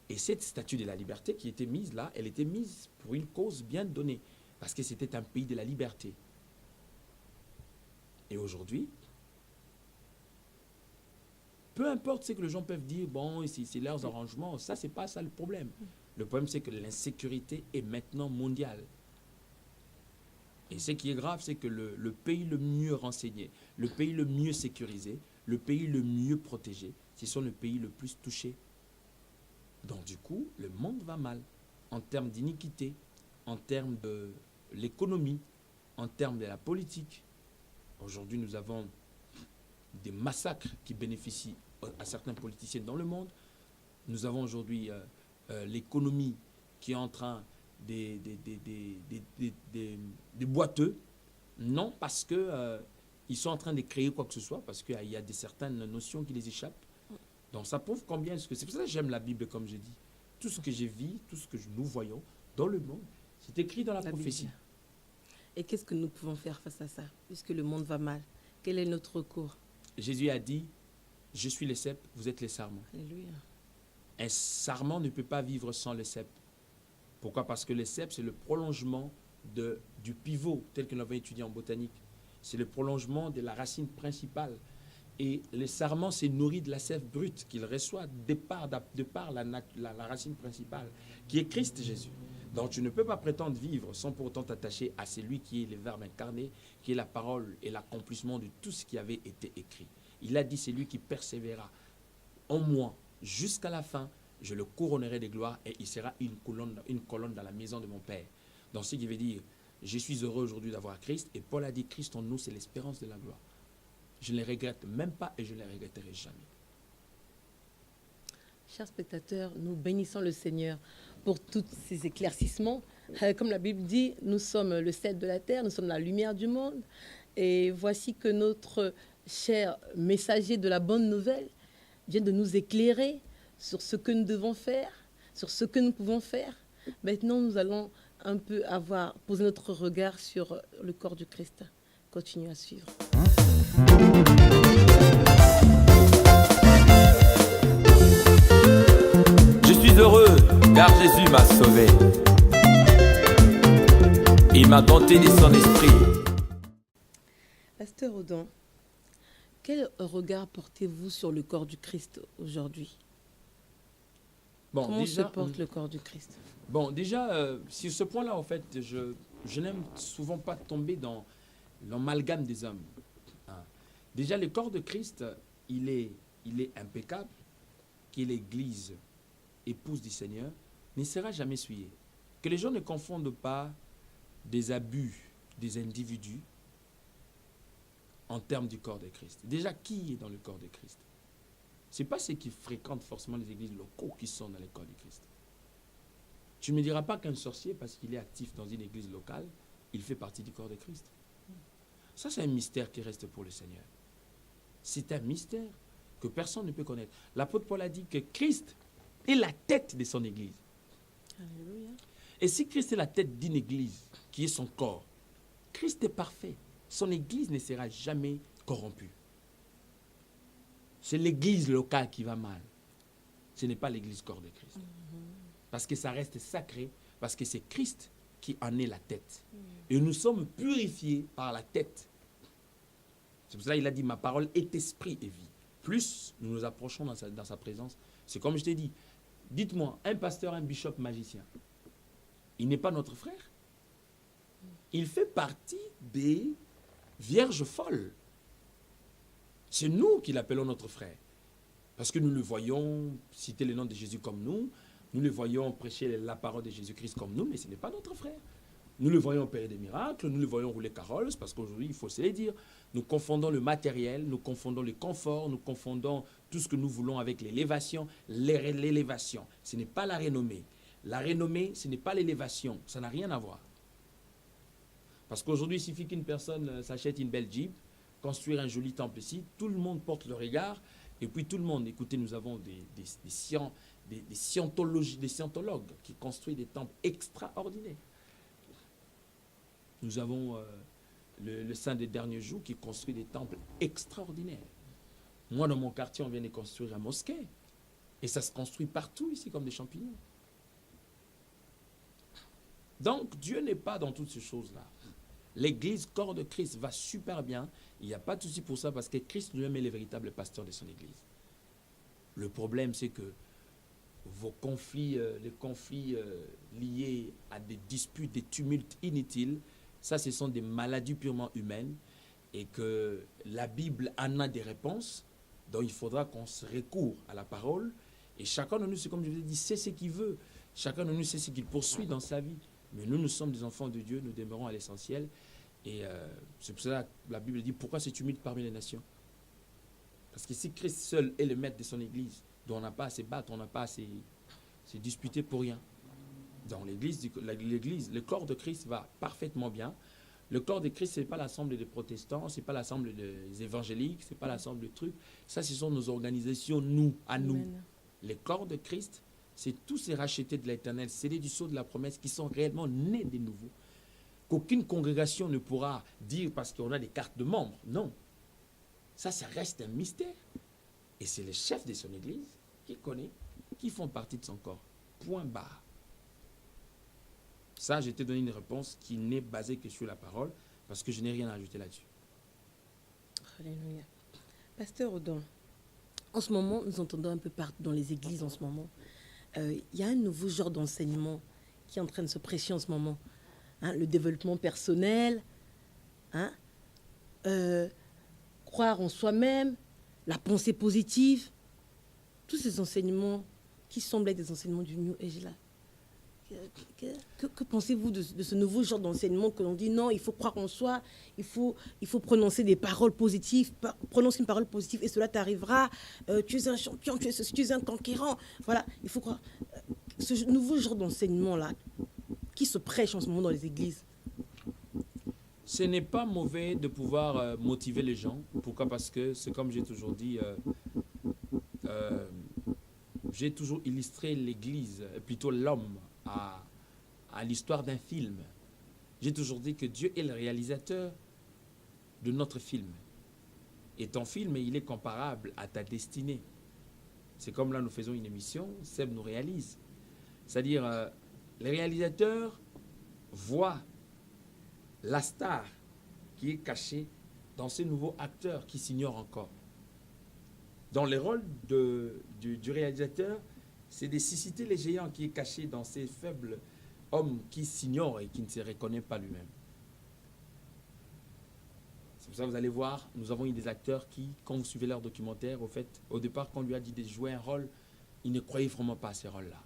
Et cette statue de la liberté qui était mise là, elle était mise pour une cause bien donnée, parce que c'était un pays de la liberté. Et aujourd'hui, peu importe ce que les gens peuvent dire, c'est leurs arrangements, ça, c'est pas ça le problème. Le problème, c'est que l'insécurité est maintenant mondiale. Et ce qui est grave, c'est que le pays le mieux renseigné, le pays le mieux sécurisé, le pays le mieux protégé, ce sont les pays le plus touchés. Donc du coup, le monde va mal en termes d'iniquité, en termes de l'économie, en termes de la politique. Aujourd'hui, nous avons des massacres qui bénéficient à certains politiciens dans le monde. Nous avons aujourd'hui l'économie qui est en train des boiteux. Non, parce que ils sont en train de créer quoi que ce soit, parce qu'il y a certaines notions qui les échappent. Donc ça prouve combien est-ce que... C'est pour ça que j'aime la Bible, comme je dis. Tout ce que j'ai vu, tout ce que nous voyons dans le monde, c'est écrit dans la prophétie. Bible. Et qu'est-ce que nous pouvons faire face à ça, puisque le monde va mal? Quel est notre recours? Jésus a dit, je suis le cep, vous êtes les sarments. Alléluia. Un sarment ne peut pas vivre sans le cep. Pourquoi? Parce que le cep, c'est le prolongement du pivot, tel que nous l'avons étudié en botanique. C'est le prolongement de la racine principale. Et le sarment s'est nourri de la sève brute qu'il reçoit de par la racine principale, qui est Christ Jésus. Donc tu ne peux pas prétendre vivre sans pour autant t'attacher à celui qui est le Verbe incarné, qui est la parole et l'accomplissement de tout ce qui avait été écrit. Il a dit, c'est lui qui persévéra en moi jusqu'à la fin, je le couronnerai de gloire et il sera une colonne dans la maison de mon Père. Donc ce qui veut dire, je suis heureux aujourd'hui d'avoir Christ, et Paul a dit, Christ en nous, c'est l'espérance de la gloire. Je ne les regrette même pas et je ne les regretterai jamais. Chers spectateurs, nous bénissons le Seigneur pour tous ces éclaircissements. Comme la Bible dit, nous sommes le sel de la terre, nous sommes la lumière du monde. Et voici que notre cher messager de la bonne nouvelle vient de nous éclairer sur ce que nous devons faire, sur ce que nous pouvons faire. Maintenant, nous allons un peu poser notre regard sur le corps du Christ. Continuez à suivre. Je suis heureux car Jésus m'a sauvé. Il m'a doté de son esprit. Pasteur Odon, quel regard portez-vous sur le corps du Christ aujourd'hui? Bon, Comment déjà, se porte le corps du Christ? bon, déjà sur ce point-là, en fait, je n'aime souvent pas tomber dans l'amalgame des hommes. Hein. Déjà, le corps de Christ, il est impeccable, que l'Église, épouse du Seigneur, ne sera jamais souillé. Que les gens ne confondent pas des abus des individus en termes du corps de Christ. Déjà, qui est dans le corps de Christ? Ce n'est pas ceux qui fréquentent forcément les églises locaux qui sont dans le corps de Christ. Tu ne me diras pas qu'un sorcier, parce qu'il est actif dans une église locale, il fait partie du corps de Christ. Ça, c'est un mystère qui reste pour le Seigneur. C'est un mystère que personne ne peut connaître. L'apôtre Paul a dit que Christ est la tête de son église. Alléluia. Et si Christ est la tête d'une église, qui est son corps, Christ est parfait. Son église ne sera jamais corrompue. C'est l'église locale qui va mal. Ce n'est pas l'église corps de Christ. Parce que ça reste sacré, parce que c'est Christ qui en est la tête. Et nous sommes purifiés par la tête. C'est pour cela qu'il a dit, ma parole est esprit et vie. Plus nous nous approchons dans sa présence, c'est comme je t'ai dit. Dites-moi, un pasteur, un bishop magicien, il n'est pas notre frère. Il fait partie des vierges folles. C'est nous qui l'appelons notre frère. Parce que nous le voyons citer le nom de Jésus comme nous, nous le voyons prêcher la parole de Jésus-Christ comme nous, mais ce n'est pas notre frère. Nous le voyons opérer des miracles, nous le voyons rouler carrosse, parce qu'aujourd'hui, il faut se le dire, nous confondons le matériel, nous confondons le confort, nous confondons tout ce que nous voulons avec l'élévation. L'élévation, ce n'est pas la renommée. La renommée, ce n'est pas l'élévation, ça n'a rien à voir. Parce qu'aujourd'hui, il suffit qu'une personne s'achète une belle Jeep, construire un joli temple ici, tout le monde porte le regard, et puis tout le monde, écoutez, nous avons des scientologues qui construisent des temples extraordinaires. Nous avons le Saint des derniers jours qui construit des temples extraordinaires. Moi, dans mon quartier, on vient de construire une mosquée. Et ça se construit partout ici comme des champignons. Donc, Dieu n'est pas dans toutes ces choses-là. L'église, corps de Christ, va super bien. Il n'y a pas de souci pour ça parce que Christ lui-même est le véritable pasteur de son église. Le problème, c'est que vos conflits, les conflits liés à des disputes, des tumultes inutiles, ça, ce sont des maladies purement humaines et que la Bible en a des réponses. Donc, il faudra qu'on se recourt à la parole. Et chacun de nous, c'est comme je vous ai dit, sait ce qu'il veut. Chacun de nous sait ce qu'il poursuit dans sa vie. Mais nous, nous sommes des enfants de Dieu, nous demeurons à l'essentiel. Et c'est pour cela que la Bible dit, pourquoi ce tumulte parmi les nations? Parce que si Christ seul est le maître de son église, dont on n'a pas à se battre, on n'a pas à se disputer pour rien. Dans l'église, le corps de Christ va parfaitement bien. Le corps de Christ, ce n'est pas l'assemblée des protestants, ce n'est pas l'assemblée des évangéliques, ce n'est pas l'assemblée de trucs. Ça, ce sont nos organisations, nous, à nous. Amen. Le corps de Christ, c'est tous ces rachetés de l'Éternel, scellés du sceau de la promesse, qui sont réellement nés de nouveau. Qu'aucune congrégation ne pourra dire parce qu'on a des cartes de membres. Non. Ça reste un mystère. Et c'est le chef de son église qui connaît, qui font partie de son corps. Point barre. Ça, je t'ai donné une réponse qui n'est basée que sur la parole, parce que je n'ai rien à ajouter là-dessus. Alléluia. Pasteur Odon, en ce moment, nous entendons un peu partout dans les églises en ce moment, il y a un nouveau genre d'enseignement qui est en train de se prêcher en ce moment. Hein, le développement personnel, hein, croire en soi-même, la pensée positive, tous ces enseignements qui semblent être des enseignements du New Age là. Que pensez-vous de ce nouveau genre d'enseignement que l'on dit non, il faut croire en soi, il faut prononcer des paroles positives, prononce une parole positive et cela t'arrivera, tu es un champion, tu es un conquérant. Voilà, il faut croire. Ce nouveau genre d'enseignement-là, qui se prêche en ce moment dans les églises. Ce n'est pas mauvais de pouvoir motiver les gens. Pourquoi? Parce que c'est comme j'ai toujours dit, j'ai toujours illustré l'Église, plutôt l'homme, à l'histoire d'un film. J'ai toujours dit que Dieu est le réalisateur de notre film. Et ton film, il est comparable à ta destinée. C'est comme là, nous faisons une émission, Seb nous réalise. C'est-à-dire, le réalisateur voit la star qui est cachée dans ces nouveaux acteurs qui s'ignorent encore. Dans le rôle du réalisateur, C'est de susciter les géants qui est caché dans ces faibles hommes qui s'ignorent et qui ne se reconnaissent pas lui-même. C'est pour ça que vous allez voir, nous avons eu des acteurs qui, quand vous suivez leur documentaire, au fait, au départ, quand on lui a dit de jouer un rôle, ils ne croyaient vraiment pas à ces rôles-là.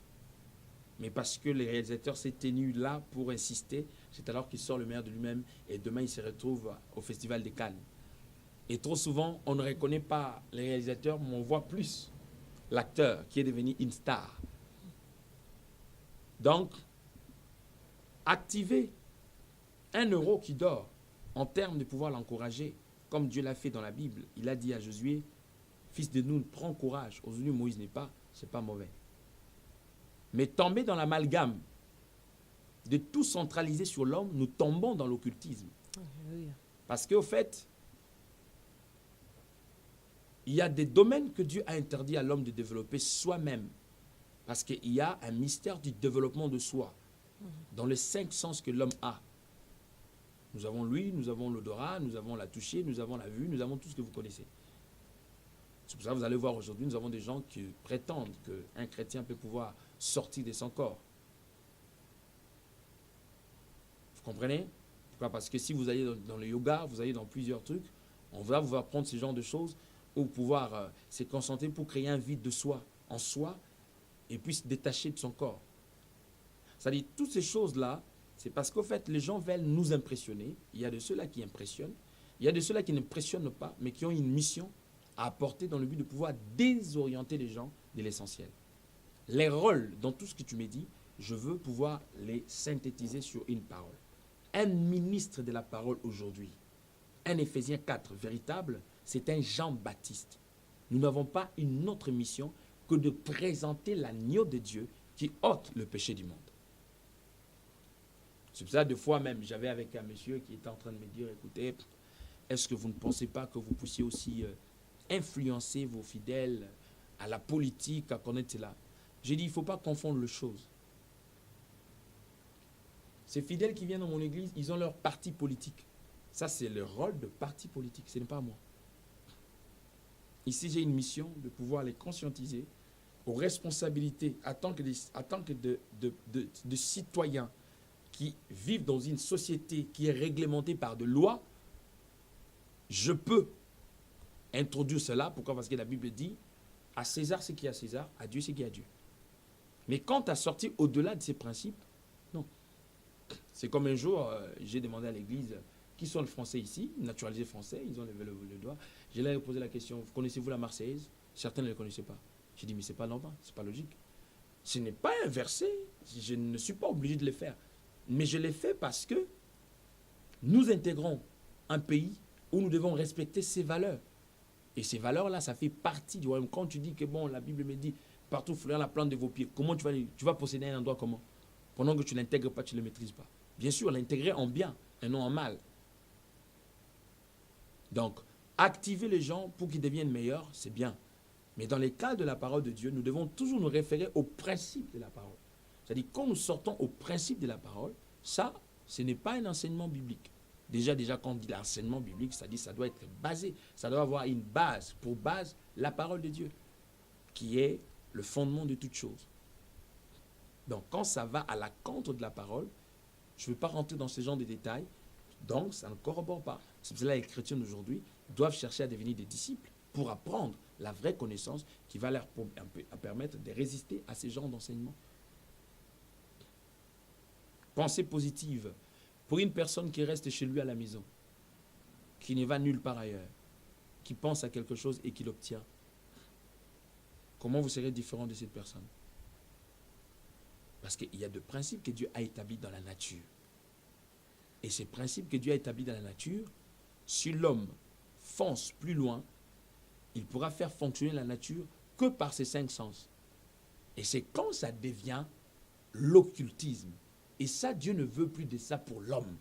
Mais parce que le réalisateur s'est tenu là pour insister, c'est alors qu'il sort le meilleur de lui-même et demain il se retrouve au Festival de Cannes. Et trop souvent, on ne reconnaît pas les réalisateurs, mais on voit plus l'acteur qui est devenu une star. Donc, activer un euro qui dort en termes de pouvoir l'encourager, comme Dieu l'a fait dans la Bible. Il a dit à Josué, fils de Nun, prends courage. Aujourd'hui, Moïse n'est pas, c'est pas mauvais. Mais tomber dans l'amalgame de tout centraliser sur l'homme, nous tombons dans l'occultisme. Parce qu'au fait, il y a des domaines que Dieu a interdit à l'homme de développer soi-même. Parce qu'il y a un mystère du développement de soi. Dans les 5 sens que l'homme a. Nous avons l'ouïe, nous avons l'odorat, nous avons la toucher, nous avons la vue, nous avons tout ce que vous connaissez. C'est pour ça que vous allez voir aujourd'hui, nous avons des gens qui prétendent qu'un chrétien peut pouvoir sortir de son corps. Vous comprenez? Pourquoi? Parce que si vous allez dans le yoga, vous allez dans plusieurs trucs, on va vous apprendre ce genre de choses ou pouvoir se concentrer pour créer un vide de soi, en soi, et puis se détacher de son corps. C'est-à-dire, toutes ces choses-là, c'est parce qu'au fait, les gens veulent nous impressionner. Il y a de ceux-là qui impressionnent, il y a de ceux-là qui n'impressionnent pas, mais qui ont une mission à apporter dans le but de pouvoir désorienter les gens de l'essentiel. Les rôles dans tout ce que tu me dis, je veux pouvoir les synthétiser sur une parole. Un ministre de la parole aujourd'hui, un Éphésiens 4 véritable, c'est un Jean-Baptiste. Nous n'avons pas une autre mission que de présenter l'agneau de Dieu qui ôte le péché du monde. C'est pour ça, deux fois même, j'avais avec un monsieur qui était en train de me dire, écoutez, est-ce que vous ne pensez pas que vous puissiez aussi influencer vos fidèles à la politique, à connaître cela? J'ai dit, il ne faut pas confondre les choses. Ces fidèles qui viennent dans mon église, ils ont leur parti politique. Ça, c'est le rôle de parti politique, ce n'est pas moi. Ici, j'ai une mission de pouvoir les conscientiser aux responsabilités en tant que de citoyens qui vivent dans une société qui est réglementée par des lois. Je peux introduire cela. Pourquoi? Parce que la Bible dit à César ce qui est à César, à Dieu ce qui est à Dieu. Mais quand tu as sorti au-delà de ces principes, non. C'est comme un jour, j'ai demandé à l'église qui sont les Français ici, naturalisés français, ils ont levé le doigt. Je leur ai posé la question, connaissez-vous la Marseillaise? Certains ne le connaissaient pas. J'ai dit, mais ce n'est pas normal, ce n'est pas logique. Ce n'est pas un verset, je ne suis pas obligé de le faire. Mais je l'ai fait parce que nous intégrons un pays où nous devons respecter ces valeurs. Et ces valeurs-là, ça fait partie du royaume. Quand tu dis que, bon, la Bible me dit, partout fleur la plante de vos pieds, comment tu vas posséder un endroit comment? Pendant que tu ne l'intègres pas, tu ne le maîtrises pas. Bien sûr, l'intégrer en bien et non en mal. Donc, activer les gens pour qu'ils deviennent meilleurs, c'est bien. Mais dans les cas de la parole de Dieu, nous devons toujours nous référer au principe de la parole. C'est-à-dire, quand nous sortons au principe de la parole, ça, ce n'est pas un enseignement biblique. Déjà, quand on dit l'enseignement biblique, c'est-à-dire ça doit être basé, ça doit avoir une base, pour base, la parole de Dieu, qui est le fondement de toute chose. Donc, quand ça va à la contre de la parole, je ne veux pas rentrer dans ce genre de détails, donc ça ne corrobore pas. C'est pour cela que les chrétiens d'aujourd'hui doivent chercher à devenir des disciples pour apprendre la vraie connaissance qui va leur permettre de résister à ces genres d'enseignements. Pensée positive pour une personne qui reste chez lui à la maison, qui ne va nulle part ailleurs, qui pense à quelque chose et qui l'obtient. Comment vous serez différent de cette personne? Parce qu'il y a des principes que Dieu a établis dans la nature. Et ces principes que Dieu a établis dans la nature, si l'homme fonce plus loin, il pourra faire fonctionner la nature que par ses 5 sens. Et c'est quand ça devient l'occultisme. Et ça, Dieu ne veut plus de ça pour l'homme.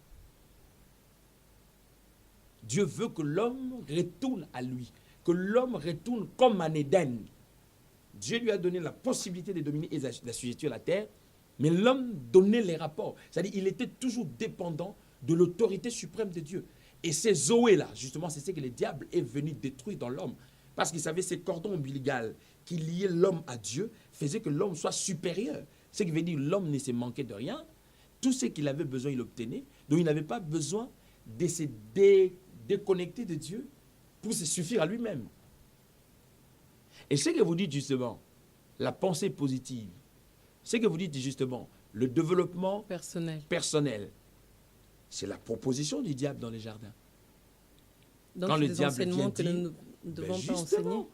Dieu veut que l'homme retourne à lui, que l'homme retourne comme en Éden. Dieu lui a donné la possibilité de dominer et d'assujettir la terre, mais l'homme donnait les rapports. C'est-à-dire qu'il était toujours dépendant de l'autorité suprême de Dieu. Et ces Zoé-là, justement, c'est ce que le diable est venu détruire dans l'homme. Parce qu'il savait ces cordons ombilical qui liaient l'homme à Dieu faisaient que l'homme soit supérieur. Ce qui veut dire que l'homme ne se manquait de rien. Tout ce qu'il avait besoin, il l'obtenait. Donc il n'avait pas besoin de se déconnecter de Dieu pour se suffire à lui-même. Et ce que vous dites justement, la pensée positive, ce que vous dites justement, le développement personnel, c'est la proposition du diable dans les jardins. Donc, quand c'est le des diable enseignements vient que dire, nous ne devons pas justement, enseigner.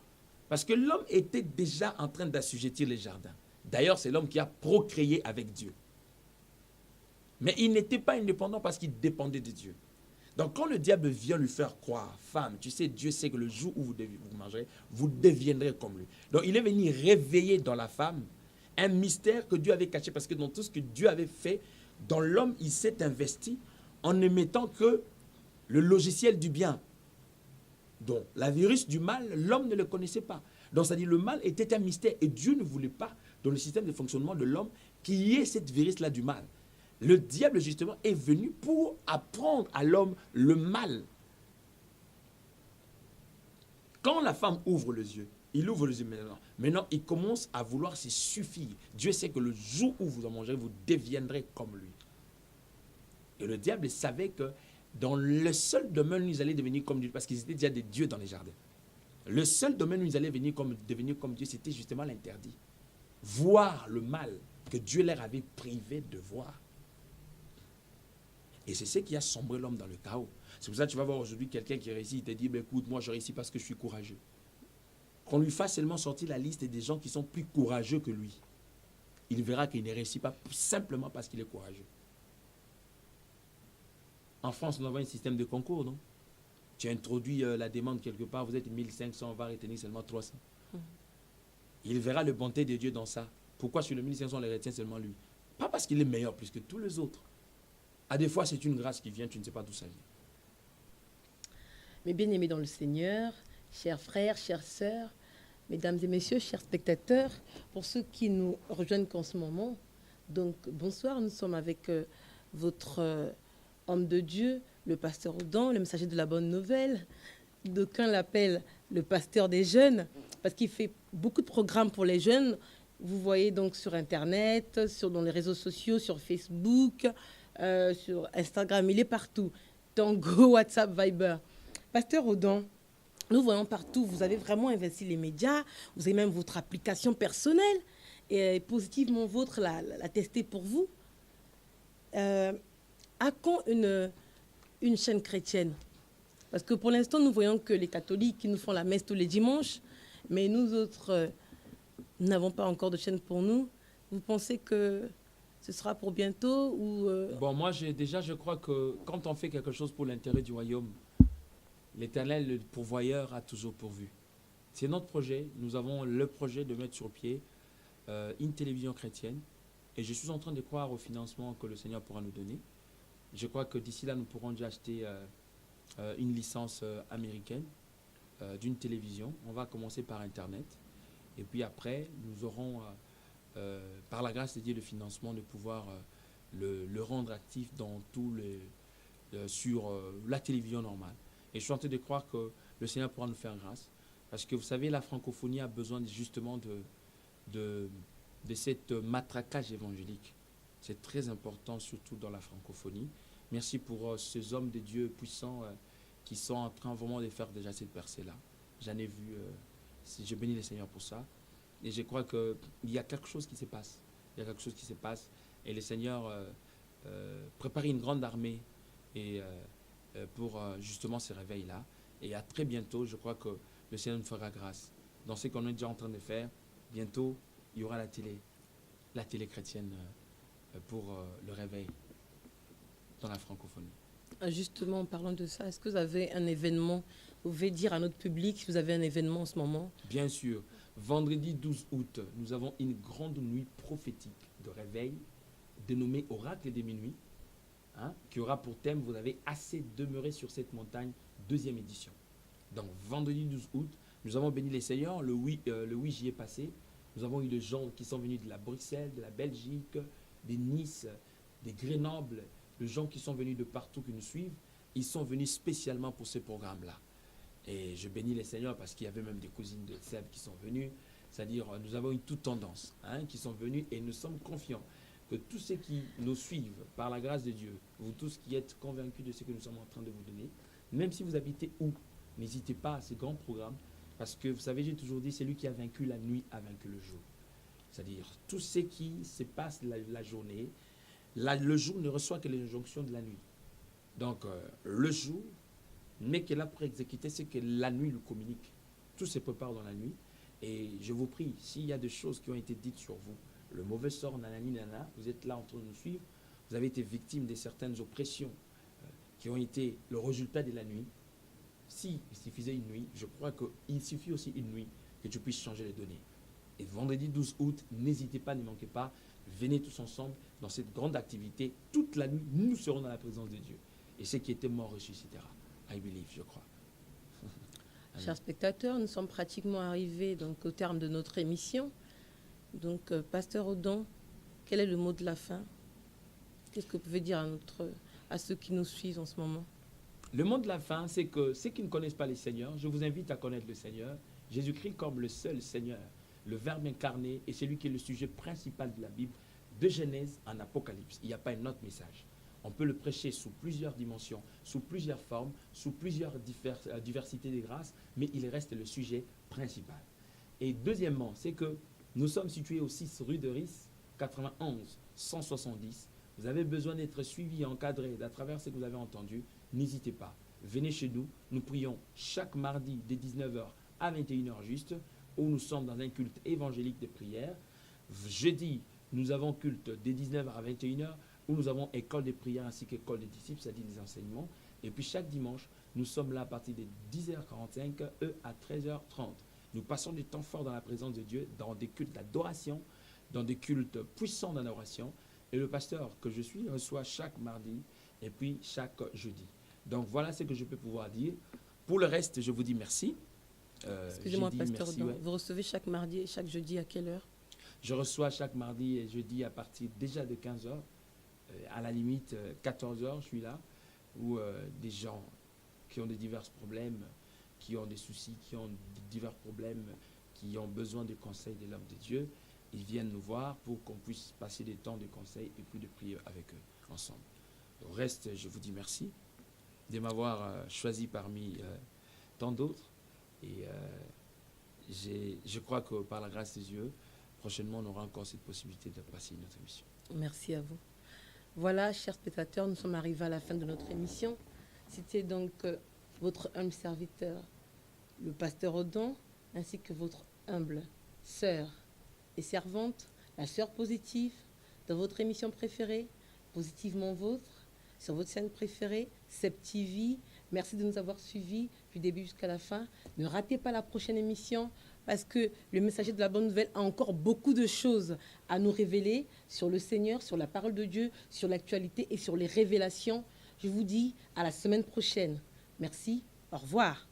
parce que l'homme était déjà en train d'assujettir les jardins. D'ailleurs, c'est l'homme qui a procréé avec Dieu. Mais il n'était pas indépendant parce qu'il dépendait de Dieu. Donc quand le diable vient lui faire croire, femme, tu sais, Dieu sait que le jour où vous mangerez, vous deviendrez comme lui. Donc il est venu réveiller dans la femme un mystère que Dieu avait caché, parce que dans tout ce que Dieu avait fait, dans l'homme, il s'est investi en ne mettant que le logiciel du bien. Donc la virus du mal, l'homme ne le connaissait pas. Donc ça dit le mal était un mystère et Dieu ne voulait pas, dans le système de fonctionnement de l'homme, qu'il y ait cette virus-là du mal. Le diable, justement, est venu pour apprendre à l'homme le mal. Quand la femme ouvre les yeux, il ouvre les yeux maintenant. Maintenant, il commence à vouloir se suffire. Dieu sait que le jour où vous en mangerez, vous deviendrez comme lui. Et le diable savait que dans le seul domaine où ils allaient devenir comme Dieu, parce qu'ils étaient déjà des dieux dans les jardins, le seul domaine où ils allaient devenir comme Dieu, c'était justement l'interdit. Voir le mal que Dieu leur avait privé de voir. Et c'est ce qui a sombré l'homme dans le chaos. C'est pour ça que tu vas voir aujourd'hui quelqu'un qui réussit, il te dit, écoute, moi je réussis parce que je suis courageux. Qu'on lui fasse seulement sortir la liste des gens qui sont plus courageux que lui. Il verra qu'il ne réussit pas simplement parce qu'il est courageux. En France, nous avons un système de concours, non? Tu introduis la demande quelque part, vous êtes 1500, on va retenir seulement 300. Il verra le bonté de Dieu dans ça. Pourquoi sur le 1500, on les retient seulement lui? Pas parce qu'il est meilleur plus que tous les autres. À des fois, c'est une grâce qui vient, tu ne sais pas d'où ça vient. Mes bien-aimés dans le Seigneur, chers frères, chères sœurs, mesdames et messieurs, chers spectateurs, pour ceux qui nous rejoignent qu'en ce moment, donc bonsoir, nous sommes avec votre homme de Dieu, le pasteur Audon, le messager de la bonne nouvelle. D'aucuns l'appellent le pasteur des jeunes, parce qu'il fait beaucoup de programmes pour les jeunes. Vous voyez donc sur Internet, dans les réseaux sociaux, sur Facebook, sur Instagram, il est partout. Tango, WhatsApp, Viber. Pasteur Audon, nous voyons partout, vous avez vraiment investi les médias, vous avez même votre application personnelle, et positivement vôtre la tester pour vous. À quand une chaîne chrétienne? Parce que pour l'instant, nous voyons que les catholiques qui nous font la messe tous les dimanches, mais nous autres, nous n'avons pas encore de chaîne pour nous. Vous pensez que ce sera pour bientôt ou Bon, moi, je crois que quand on fait quelque chose pour l'intérêt du royaume, l'Éternel, le pourvoyeur, a toujours pourvu. C'est notre projet. Nous avons le projet de mettre sur pied une télévision chrétienne. Et je suis en train de croire au financement que le Seigneur pourra nous donner. Je crois que d'ici là, nous pourrons déjà acheter une licence américaine d'une télévision. On va commencer par Internet. Et puis après, nous aurons, par la grâce de Dieu, le financement de pouvoir le rendre actif dans sur la télévision normale. Et je suis en train de croire que le Seigneur pourra nous faire grâce. Parce que vous savez, la francophonie a besoin justement de cette matraquage évangélique. C'est très important, surtout dans la francophonie. Merci pour ces hommes de Dieu puissants qui sont en train vraiment de faire déjà cette percée-là. J'en ai vu, je bénis le Seigneur pour ça. Et je crois qu'il y a quelque chose qui se passe. Il y a quelque chose qui se passe. Et le Seigneur prépare une grande armée pour justement ce réveil-là. Et à très bientôt, je crois que le Seigneur nous fera grâce. Dans ce qu'on est déjà en train de faire, bientôt, il y aura la télé chrétienne pour le réveil dans la francophonie. Justement, en parlant de ça, est-ce que vous avez un événement? Vous pouvez dire à notre public si vous avez un événement en ce moment? Bien sûr. Vendredi 12 août, nous avons une grande nuit prophétique de réveil dénommée Oracle des minuit, qui aura pour thème « Vous avez assez demeuré sur cette montagne », 2e édition. Donc, vendredi 12 août, nous avons béni les Seigneurs le 8 juillet passé. Nous avons eu des gens qui sont venus de la Bruxelles, de la Belgique, de Nice, des Grenoble, des gens qui sont venus de partout qui nous suivent. Ils sont venus spécialement pour ce programme-là. Et je bénis les Seigneurs parce qu'il y avait même des cousines de Seb qui sont venues. C'est-à-dire, nous avons eu toute tendance, qui sont venus et nous sommes confiants que tous ceux qui nous suivent par la grâce de Dieu, vous tous qui êtes convaincus de ce que nous sommes en train de vous donner, même si vous habitez où, n'hésitez pas à ces grands programmes parce que vous savez, j'ai toujours dit, celui qui a vaincu la nuit a vaincu le jour. C'est-à-dire, tout ce qui se passe la journée, le jour ne reçoit que les injonctions de la nuit. Donc, le jour n'est que là pour exécuter ce que la nuit lui communique. Tout se prépare dans la nuit. Et je vous prie, s'il y a des choses qui ont été dites sur vous, le mauvais sort, nanani, nana, vous êtes là en train de nous suivre, vous avez été victime de certaines oppressions qui ont été le résultat de la nuit. Si il suffisait une nuit, je crois qu'il suffit aussi une nuit que tu puisses changer les données. Et vendredi 12 août, n'hésitez pas, ne manquez pas, venez tous ensemble dans cette grande activité. Toute la nuit, nous serons dans la présence de Dieu. Et ceux qui étaient morts ressuscitera. I believe, je crois. Chers spectateurs, nous sommes pratiquement arrivés donc, au terme de notre émission. Donc, Pasteur Odon, quel est le mot de la fin? Qu'est-ce que vous pouvez dire à ceux qui nous suivent en ce moment? Le mot de la fin, c'est que ceux qui ne connaissent pas le Seigneur, je vous invite à connaître le Seigneur. Jésus-Christ comme le seul Seigneur, le Verbe incarné et celui qui est le sujet principal de la Bible, de Genèse en Apocalypse. Il n'y a pas un autre message. On peut le prêcher sous plusieurs dimensions, sous plusieurs formes, sous plusieurs diversités des grâces, mais il reste le sujet principal. Et deuxièmement, c'est que nous sommes situés au 6 rue de Ris, 91 170. Vous avez besoin d'être suivi, encadré, à travers ce que vous avez entendu. N'hésitez pas. Venez chez nous. Nous prions chaque mardi de 19h à 21h juste, où nous sommes dans un culte évangélique de prière. Jeudi, nous avons culte de 19h à 21h, où nous avons école de prière ainsi qu'école des disciples, c'est-à-dire des enseignements. Et puis chaque dimanche, nous sommes là à partir de 10h45 à 13h30. Nous passons du temps fort dans la présence de Dieu, dans des cultes d'adoration, dans des cultes puissants d'adoration. Et le pasteur que je suis reçoit chaque mardi et puis chaque jeudi. Donc voilà ce que je peux pouvoir dire. Pour le reste, je vous dis merci. Excusez-moi, pasteur, vous recevez chaque mardi et chaque jeudi à quelle heure? Je reçois chaque mardi et jeudi à partir déjà de 15h. À la limite, 14h, je suis là, où des gens qui ont des divers problèmes, qui ont des soucis, qui ont divers problèmes, qui ont besoin de conseils de l'homme de Dieu, ils viennent nous voir pour qu'on puisse passer des temps de conseils et puis de prier avec eux ensemble. Au reste, je vous dis merci de m'avoir choisi parmi tant d'autres. Et je crois que par la grâce de Dieu, prochainement, on aura encore cette possibilité de passer notre émission. Merci à vous. Voilà, chers spectateurs, nous sommes arrivés à la fin de notre émission. C'était donc votre humble serviteur, le pasteur Odon, ainsi que votre humble sœur et servante, la sœur positive, dans votre émission préférée, Positivement Vôtre, sur votre chaîne préférée, Seb TV. Merci de nous avoir suivis du début jusqu'à la fin. Ne ratez pas la prochaine émission parce que le messager de la bonne nouvelle a encore beaucoup de choses à nous révéler sur le Seigneur, sur la parole de Dieu, sur l'actualité et sur les révélations. Je vous dis à la semaine prochaine. Merci, au revoir.